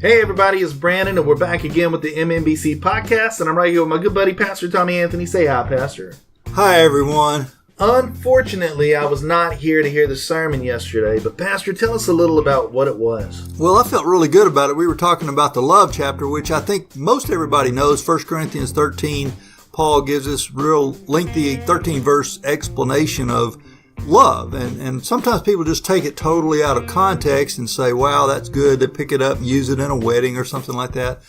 Hey everybody, it's Brandon, and we're back again with the MMBC Podcast, and I'm right here with my good buddy, Pastor Tommy Anthony. Say hi, Pastor. Hi, everyone. Unfortunately, I was not here to hear the sermon yesterday, but Pastor, tell us a little about what it was. Well, I felt really good about it. We were talking about the love chapter, which I think most everybody knows. 1 Corinthians 13, Paul gives this real lengthy 13-verse explanation of love. And sometimes people just take it totally out of context and say, wow, that's good. They pick it up and use it in a wedding or something like that.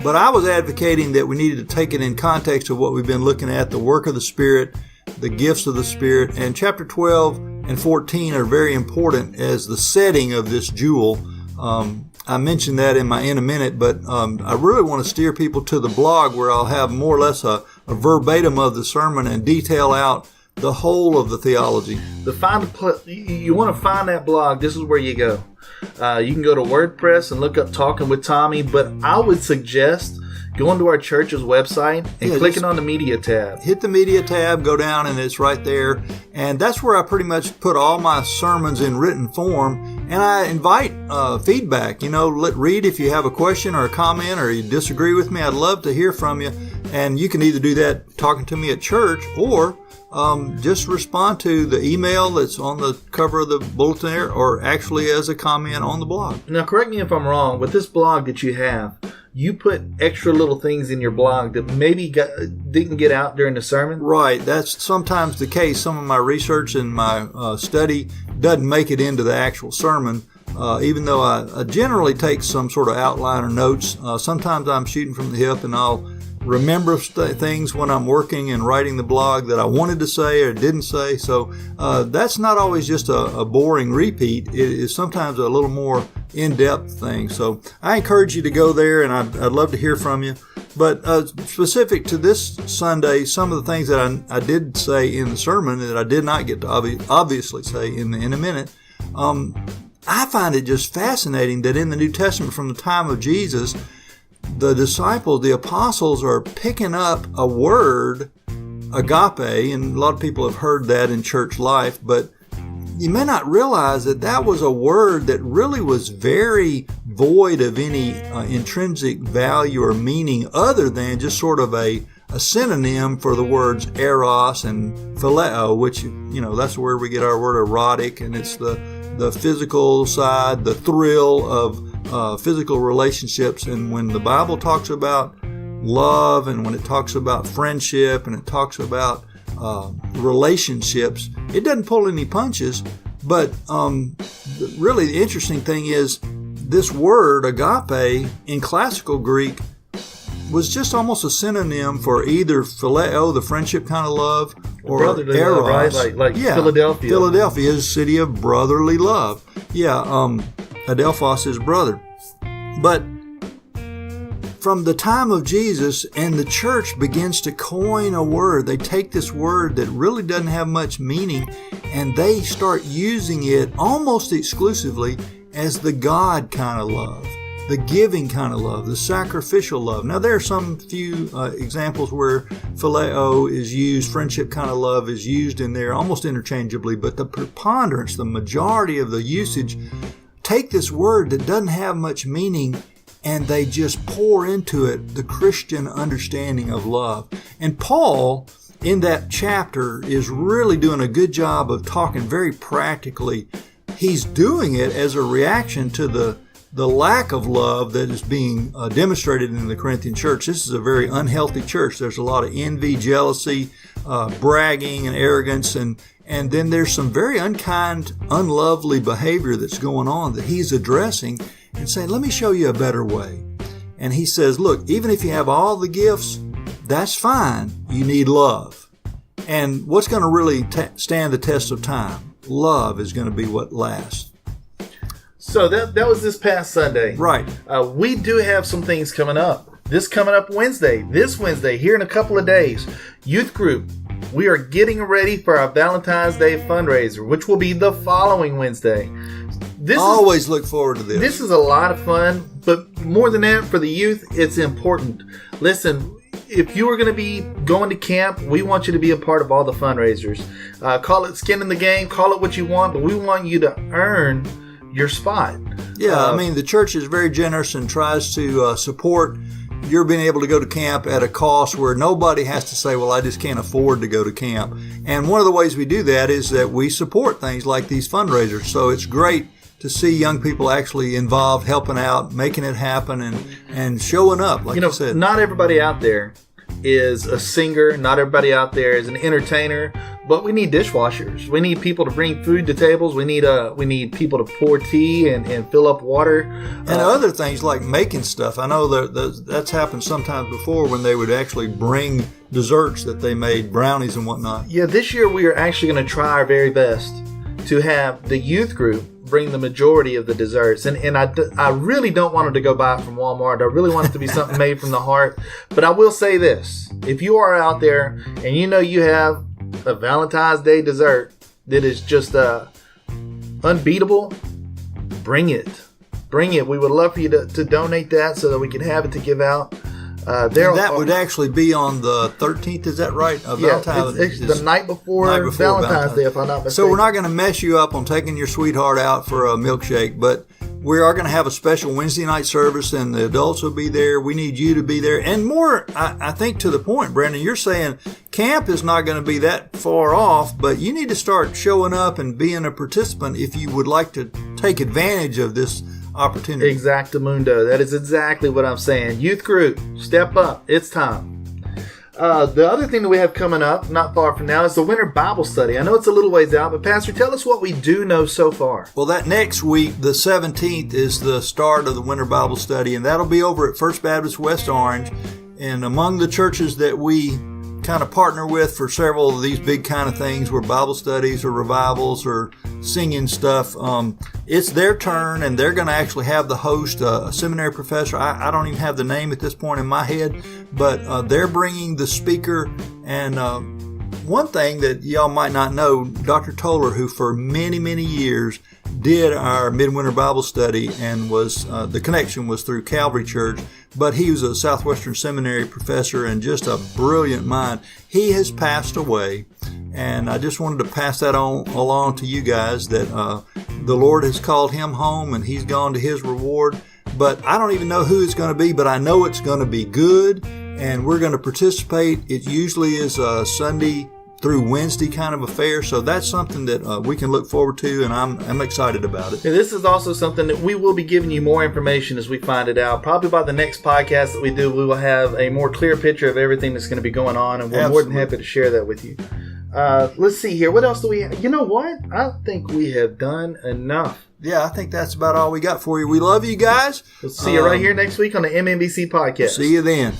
But I was advocating that we needed to take it in context of what we've been looking at, the work of the Spirit, the gifts of the Spirit. And chapter 12 and 14 are very important as the setting of this jewel. I mentioned that in a minute, but I really want to steer people to the blog where I'll have more or less a verbatim of the sermon and detail out the whole of the theology. You want to find that blog, this is where you go. You can go to WordPress and look up Talking with Tommy, but I would suggest going to our church's website and clicking on the media tab. Hit the media tab, go down, and it's right there. And that's where I pretty much put all my sermons in written form. And I invite feedback. Read if you have a question or a comment or you disagree with me. I'd love to hear from you. And you can either do that talking to me at church or just respond to the email that's on the cover of the bulletin there, or actually as a comment on the blog. Now, correct me if I'm wrong, with this blog that you have, you put extra little things in your blog that maybe didn't get out during the sermon? Right. That's sometimes the case. Some of my research and my study doesn't make it into the actual sermon. Even though I generally take some sort of outline or notes, sometimes I'm shooting from the hip and I'll remember things when I'm working and writing the blog that I wanted to say or didn't say. So that's not always just a boring repeat. It is sometimes a little more in-depth thing. So I encourage you to go there, and I'd love to hear from you. But specific to this Sunday, some of the things that I did say in the sermon that I did not get to obviously say in a minute, I find it just fascinating that in the New Testament from the time of Jesus, the disciples, the apostles, are picking up a word, agape, and a lot of people have heard that in church life, but you may not realize that was a word that really was very void of any intrinsic value or meaning other than just sort of a synonym for the words eros and phileo, which, that's where we get our word erotic, and it's the physical side, the thrill of physical relationships. And when the Bible talks about love, and when it talks about friendship, and it talks about relationships, it doesn't pull any punches. But really the interesting thing is this word agape in classical Greek was just almost a synonym for either phileo, the friendship kind of love, or brotherly eros, love, right? Like Philadelphia. Philadelphia is a city of brotherly love. Yeah, Adelphos is brother. But from the time of Jesus, and the church begins to coin a word. They take this word that really doesn't have much meaning, and they start using it almost exclusively as the God kind of love, the giving kind of love, the sacrificial love. Now, there are some few examples where phileo is used, friendship kind of love is used in there almost interchangeably, but the preponderance, the majority of the usage, take this word that doesn't have much meaning and they just pour into it the Christian understanding of love. And Paul, in that chapter, is really doing a good job of talking very practically. He's doing it as a reaction to the lack of love that is being demonstrated in the Corinthian church. This is a very unhealthy church. There's a lot of envy, jealousy, bragging, and arrogance, and then there's some very unkind, unlovely behavior that's going on that he's addressing and saying, let me show you a better way. And he says, look, even if you have all the gifts, that's fine. You need love. And what's going to really stand the test of time? Love is going to be what lasts. So that was this past Sunday. Right. We do have some things coming up. This Wednesday, here in a couple of days, youth group. We are getting ready for our Valentine's Day fundraiser, which will be the following Wednesday. Always look forward to this. This is a lot of fun, but more than that, for the youth, it's important. Listen, if you are going to be going to camp, we want you to be a part of all the fundraisers. Call it skin in the game, call it what you want, but we want you to earn your spot. Yeah, I mean, the church is very generous and tries to support your being able to go to camp at a cost where nobody has to say, well, I just can't afford to go to camp. And one of the ways we do that is that we support things like these fundraisers. So it's great to see young people actually involved, helping out, making it happen, and showing up, like you said. Not everybody out there is a singer. Not everybody out there is an entertainer. But we need dishwashers. We need people to bring food to tables. We need people to pour tea and fill up water. And other things like making stuff. I know that's happened sometimes before when they would actually bring desserts that they made, brownies and whatnot. Yeah, this year we are actually going to try our very best to have the youth group bring the majority of the desserts. And I really don't want it to go buy it from Walmart. I really want it to be something made from the heart. But I will say this. If you are out there and you know you have a Valentine's Day dessert that is just unbeatable, bring it. Bring it. We would love for you to donate that so that we can have it to give out. That would actually be on the 13th, is that right? It's the night before Valentine's Day, if I'm not mistaken. So we're not going to mess you up on taking your sweetheart out for a milkshake, but we are going to have a special Wednesday night service, and the adults will be there. We need you to be there. And more, I think to the point, Brandon, you're saying camp is not going to be that far off, but you need to start showing up and being a participant if you would like to take advantage of this opportunity. Exactamundo. That is exactly what I'm saying. Youth group, step up. It's time. The other thing that we have coming up, not far from now, is the Winter Bible Study. I know it's a little ways out, but Pastor, tell us what we do know so far. Well, that next week, the 17th, is the start of the Winter Bible Study, and that'll be over at First Baptist West Orange. And among the churches that we kind of partner with for several of these big kind of things, where Bible studies or revivals or singing stuff, it's their turn, and they're going to actually have the host, a seminary professor. I don't even have the name at this point in my head, but they're bringing the speaker. And one thing that y'all might not know, Dr. Toller, who for many, many years did our Midwinter Bible Study, and was the connection was through Calvary Church, but he was a Southwestern Seminary professor and just a brilliant mind. He has passed away, and I just wanted to pass that on along to you guys, that the Lord has called him home, and he's gone to his reward. But I don't even know who it's going to be, but I know it's going to be good, and we're going to participate. It usually is a Sunday through Wednesday kind of affair, so that's something that we can look forward to, and I'm excited about it. And this is also something that we will be giving you more information as we find it out. Probably by the next podcast that we do, we will have a more clear picture of everything that's going to be going on, and we're more than happy to share that with you. Let's see here. What else do we have? You know what? I think we have done enough. Yeah, I think that's about all we got for you. We love you guys. We'll see you right here next week on the MMBC Podcast. See you then.